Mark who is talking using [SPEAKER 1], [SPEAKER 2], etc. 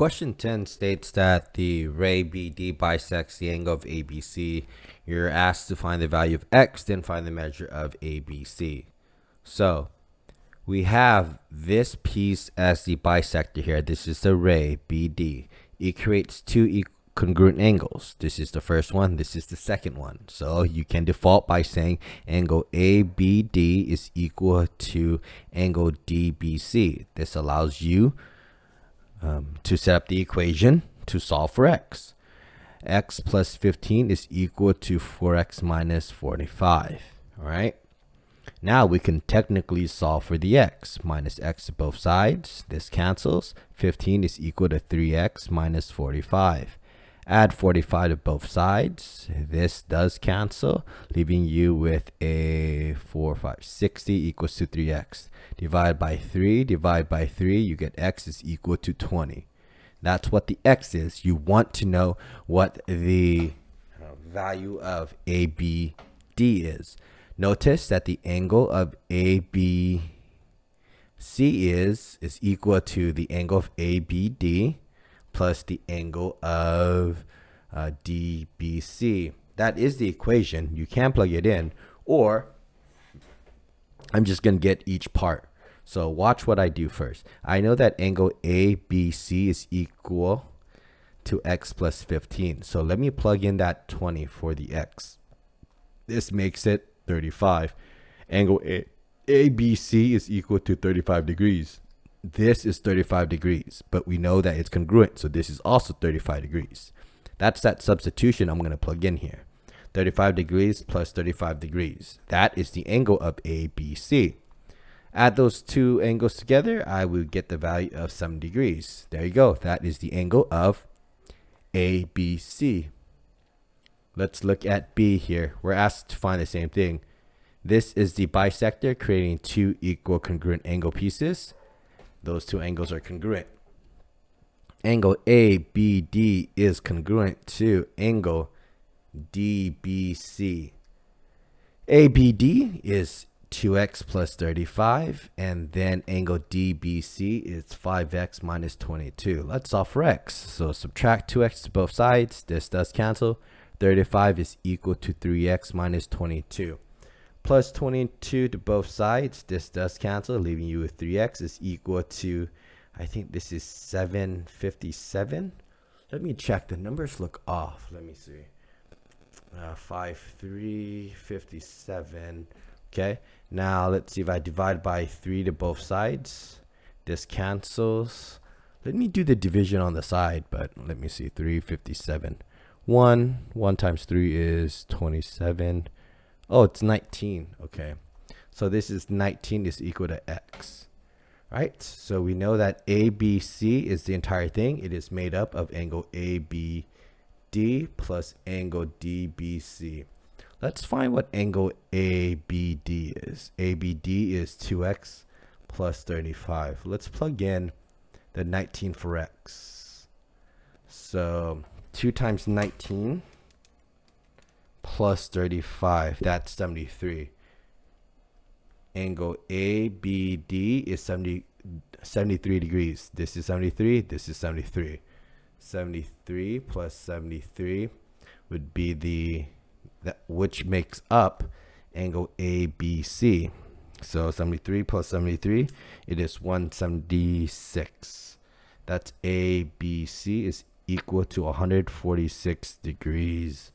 [SPEAKER 1] Question 10 states that the ray BD bisects the angle of ABC. You're asked to find the value of x, then find the measure of ABC. So we have this piece as the bisector here. This is the ray BD. It creates two congruent angles. This is the first one. This is the second one. So you can default by saying angle ABD is equal to angle DBC. This allows you to set up the equation to solve for x. X plus 15 is equal to 4x minus 45. All right. Now we can technically solve for the x. Minus x to both sides. This cancels. 15 is equal to 3x minus 45. Add 45 to both sides. This does cancel, leaving you with a 4, 5, 60 equals to 3x. Divide by 3, you get x is equal to 20. That's what the x is. You want to know what the value of ABD is. Notice that the angle of ABC is equal to the angle of ABD plus the angle of DBC. That is the equation. You can plug it in, or I'm just going to get each part. So watch what I do first. I know that angle ABC is equal to x plus 15. So let me plug in that 20 for the x. This makes it 35. Angle ABC is equal to 35 degrees. This is 35 degrees, but we know that it's congruent, so this is also 35 degrees. That's that substitution I'm going to plug in here. 35 degrees plus 35 degrees. That is the angle of ABC. Add those two angles together, I will get the value of 70 degrees. There you go. That is the angle of ABC. Let's look at B here. We're asked to find the same thing. This is the bisector creating two equal congruent angle pieces. Those two angles are congruent. Angle ABD is congruent to angle DBC. ABD is 2x plus 35, and then angle DBC is 5x minus 22. Let's solve for x. So subtract 2x to both sides. This does cancel. 35 is equal to 3x minus 22. Plus 22 to both sides. This does cancel, leaving you with 3x is equal to, I think this is 757. Let me check. The numbers look off. Let me see. 357. Okay. Now let's see if I divide by 3 to both sides. This cancels. Let me do the division on the side, but let me see. 357. 1 times 3 is 27. Oh, it's 19. Okay. So this is 19 is equal to x. Right? So we know that ABC is the entire thing. It is made up of angle ABD plus angle DBC. Let's find what angle ABD is. ABD is 2x plus 35. Let's plug in the 19 for x. So 2 times 19 plus 35, that's 73. Angle ABD is 73 degrees. This is 73, this is 73. 73 plus 73 would be which makes up angle ABC. So 73 plus 73, it is 176. That's ABC is equal to 146 degrees.